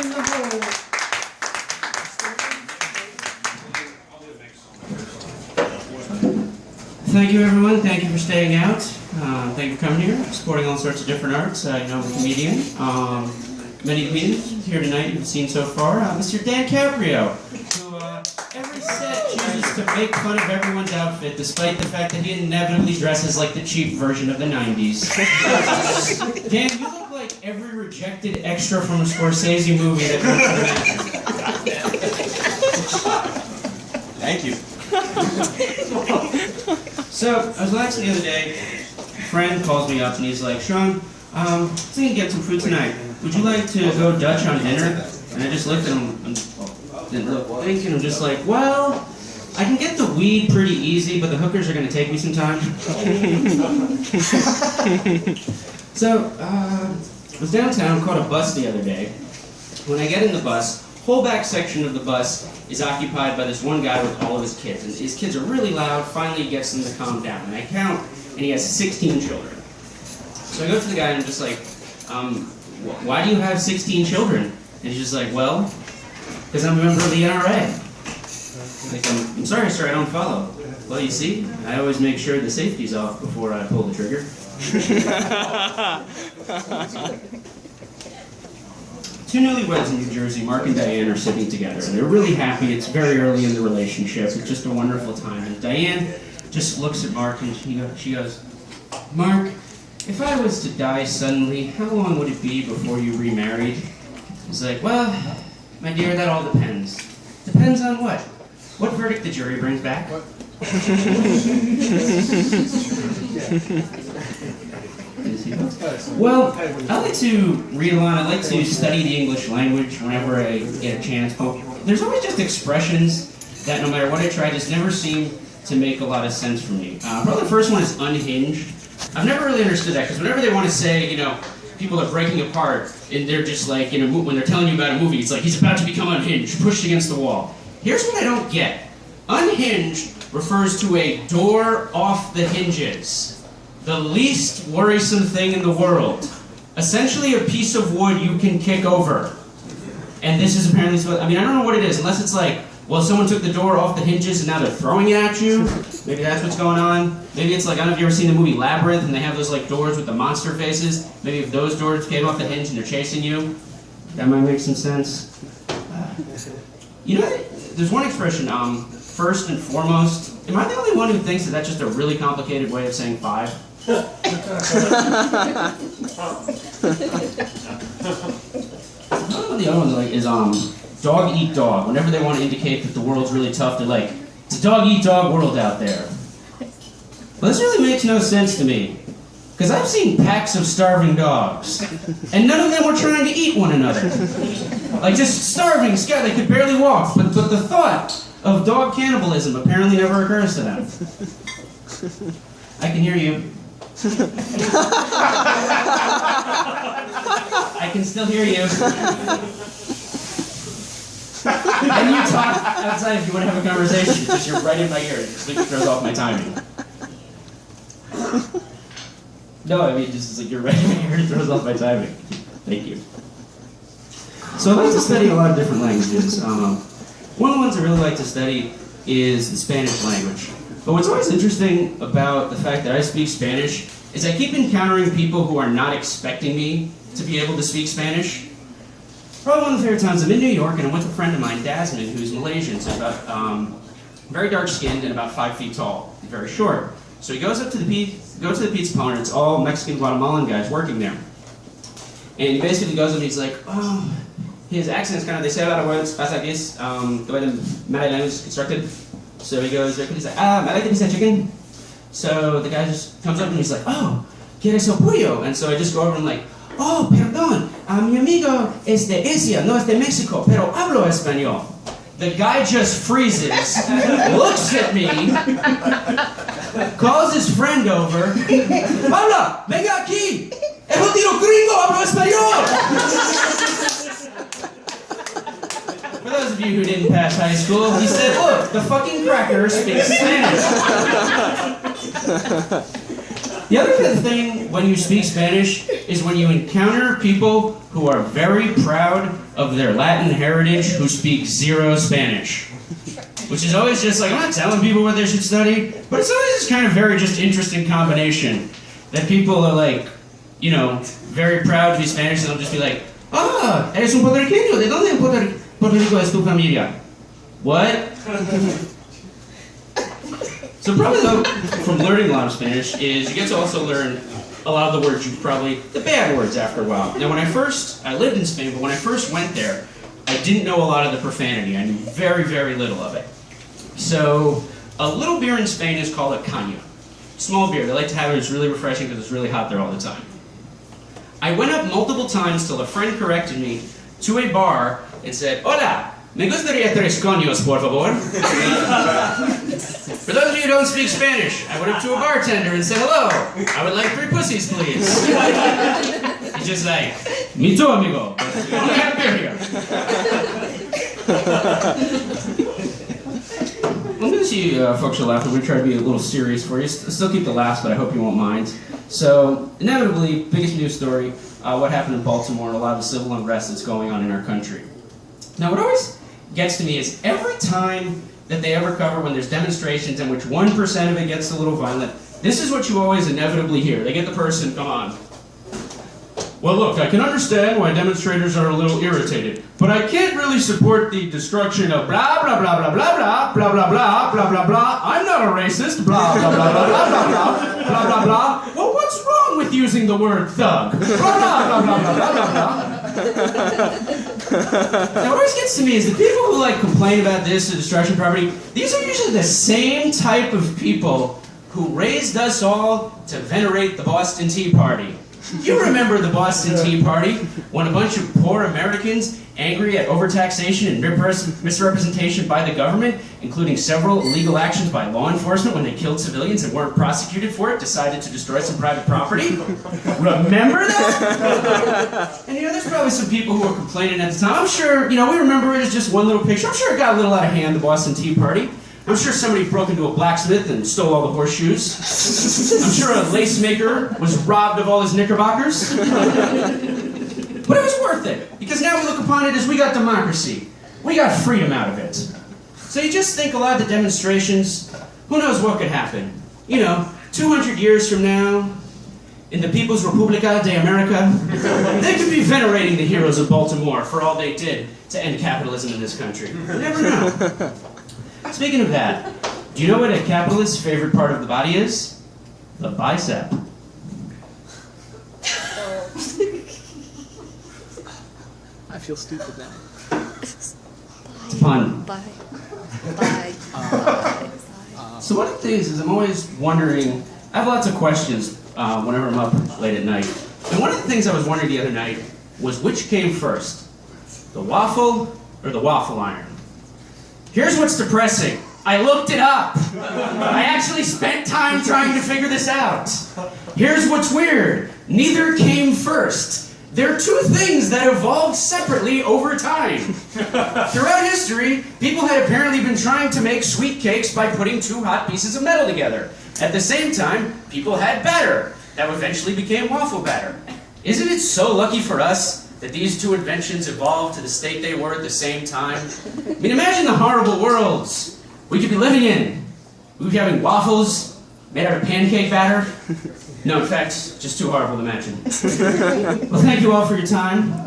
in the hole. Thank you, everyone. Thank you for staying out. Thank you for coming here, supporting all sorts of different arts. I know I'm a comedian. Many comedians here tonight you've seen so far. Mr. Dan Caprio, who every set chooses to make fun of everyone's outfit, despite the fact that he inevitably dresses like the cheap version of the 90s. Dan, you look like every rejected extra from a Scorsese movie that we could imagine. Thank you. So, I was relaxing the other day, a friend calls me up and he's like, Shawn, I'm thinking to get some food tonight. Would you like to go Dutch on dinner? And I just looked at him and didn't look thinking. I'm just like, well, I can get the weed pretty easy, but the hookers are going to take me some time. So, I was downtown, caught a bus the other day. When I get in the bus, whole back section of the bus is occupied by this one guy with all of his kids. And his kids are really loud. Finally, he gets them to calm down. And I count, and he has 16 children. So I go to the guy and I'm just like, why do you have 16 children? And he's just like, well, because I'm a member of the NRA. Like, I'm sorry, sir, I don't follow. Well, you see, I always make sure the safety's off before I pull the trigger. Two newlyweds in New Jersey, Mark and Diane, are sitting together. And they're really happy. It's very early in the relationship. It's just a wonderful time. And Diane just looks at Mark and she goes, Mark, if I was to die suddenly, how long would it be before you remarried? He's like, well, my dear, that all depends. Depends on what? What verdict the jury brings back? Well, I like to read a lot. I like to study the English language whenever I get a chance. But there's always just expressions that no matter what I try, just never seem to make a lot of sense for me. Probably the first one is unhinged. I've never really understood that, because whenever they want to say, you know, people are breaking apart, and they're just like, you know, when they're telling you about a movie, it's like, he's about to become unhinged, pushed against the wall. Here's what I don't get. Unhinged refers to a door off the hinges. The least worrisome thing in the world. Essentially a piece of wood you can kick over. And this is apparently, I mean, I don't know what it is, unless it's like, well, someone took the door off the hinges and now they're throwing it at you. Maybe that's what's going on. Maybe it's like, I don't know if you've ever seen the movie Labyrinth and they have those like doors with the monster faces. Maybe if those doors came off the hinge and they're chasing you, that might make some sense. You know, there's one expression, first and foremost. Am I the only one who thinks that that's just a really complicated way of saying five? The other one is dog eat dog. Whenever they want to indicate that the world's really tough, they're like, it's a dog eat dog world out there. Well, this really makes no sense to me, because I've seen packs of starving dogs, and none of them were trying to eat one another. Like just starving, scared, they could barely walk. But the thought of dog cannibalism apparently never occurs to them. I can hear you. I can still hear you. And you talk outside if you want to have a conversation, because you're right in my ear. It completely throws off my timing. No, I mean, just like you're right in my ear, it throws off my timing. Thank you. So I like to study a lot of different languages. One of the ones I really like to study is the Spanish language. But what's always interesting about the fact that I speak Spanish is I keep encountering people who are not expecting me to be able to speak Spanish. Probably one of the favorite times, I'm in New York and I'm with a friend of mine, Dasmond, who's Malaysian, so about very dark-skinned and about 5 feet tall, very short. So he goes up to the pizza parlor, and it's all Mexican Guatemalan guys working there. And he basically goes up and he's like, oh, his accent's kind of, they say a lot of words, pasakis, the way the Malay language is constructed. So he goes, he's like, I like the pizza chicken. So the guy just comes up and he's like, oh, ¿quieres el pollo? And so I just go over and like, oh, perdón, mi amigo es de Asia, no es de Mexico, pero hablo español. The guy just freezes, looks at me, calls his friend over, Paula, venga aquí, es un tiro gringo, hablo español. For those of you who didn't pass high school, he said, look, the fucking cracker speaks Spanish. The other thing when you speak Spanish is when you encounter people who are very proud of their Latin heritage who speak zero Spanish. Which is always just like, I'm not telling people what they should study, but it's always this kind of very just interesting combination that people are like, you know, very proud to be Spanish, and they'll just be like, ah, eres un puertorriqueño, ¿de dónde en Puerto Rico es tu familia? What? So probably though, from learning a lot of Spanish is you get to also learn a lot of the words you probably, the bad words after a while. Now I lived in Spain, but when I first went there, I didn't know a lot of the profanity. I knew very, very little of it. So a little beer in Spain is called a caña. Small beer. They like to have it. It's really refreshing because it's really hot there all the time. I went up multiple times till a friend corrected me to a bar and said, "Hola, me gustaría tres coños, por favor." For those of you who don't speak Spanish, I went up to a bartender and said, "Hello, I would like 3 pussies, please." He's just like, "Me too, amigo. We only have beer here." I'm going to see folks are laughing. We're going to try to be a little serious for you. Still keep the laughs, but I hope you won't mind. So, inevitably, biggest news story, what happened in Baltimore and a lot of the civil unrest that's going on in our country. Now, what always gets to me is every time that they ever cover when there's demonstrations in which 1% of it gets a little violent, this is what you always inevitably hear. They get the person, come on. Well, look, I can understand why demonstrators are a little irritated, but I can't really support the destruction of blah, blah, blah, blah, blah, blah, blah, blah, blah, blah, blah, blah. I'm not a racist, blah, blah, blah, blah, blah, blah, blah, blah, blah, blah. Well, what's wrong with using the word thug? Blah, blah, blah, blah, blah, blah, blah. Now, what always gets to me is the people who like complain about this, the destruction of property, these are usually the same type of people who raised us all to venerate the Boston Tea Party. You remember the Boston Tea Party, when a bunch of poor Americans, angry at overtaxation and misrepresentation by the government, including several illegal actions by law enforcement when they killed civilians and weren't prosecuted for it, decided to destroy some private property? Remember that? And you know, there's probably some people who were complaining at the time. I'm sure, you know, we remember it as just one little picture. I'm sure it got a little out of hand, the Boston Tea Party. I'm sure somebody broke into a blacksmith and stole all the horseshoes. I'm sure a lace maker was robbed of all his knickerbockers. But it was worth it, because now we look upon it as we got democracy. We got freedom out of it. So you just think a lot of the demonstrations, who knows what could happen? You know, 200 years from now, in the People's República de America, they could be venerating the heroes of Baltimore for all they did to end capitalism in this country. You never know. Speaking of that, do you know what a capitalist's favorite part of the body is? The bicep. I feel stupid now. It's fun. Bye. Bye. So one of the things is I'm always wondering, I have lots of questions whenever I'm up late at night. And one of the things I was wondering the other night was which came first, the waffle or the waffle iron? Here's what's depressing. I looked it up. I actually spent time trying to figure this out. Here's what's weird. Neither came first. They're two things that evolved separately over time. Throughout history, people had apparently been trying to make sweet cakes by putting two hot pieces of metal together. At the same time, people had batter that eventually became waffle batter. Isn't it so lucky for us that these two inventions evolved to the state they were at the same time? I mean, imagine the horrible worlds we could be living in. We could be having waffles made out of pancake batter. No, in fact, just too horrible to imagine. Well, thank you all for your time.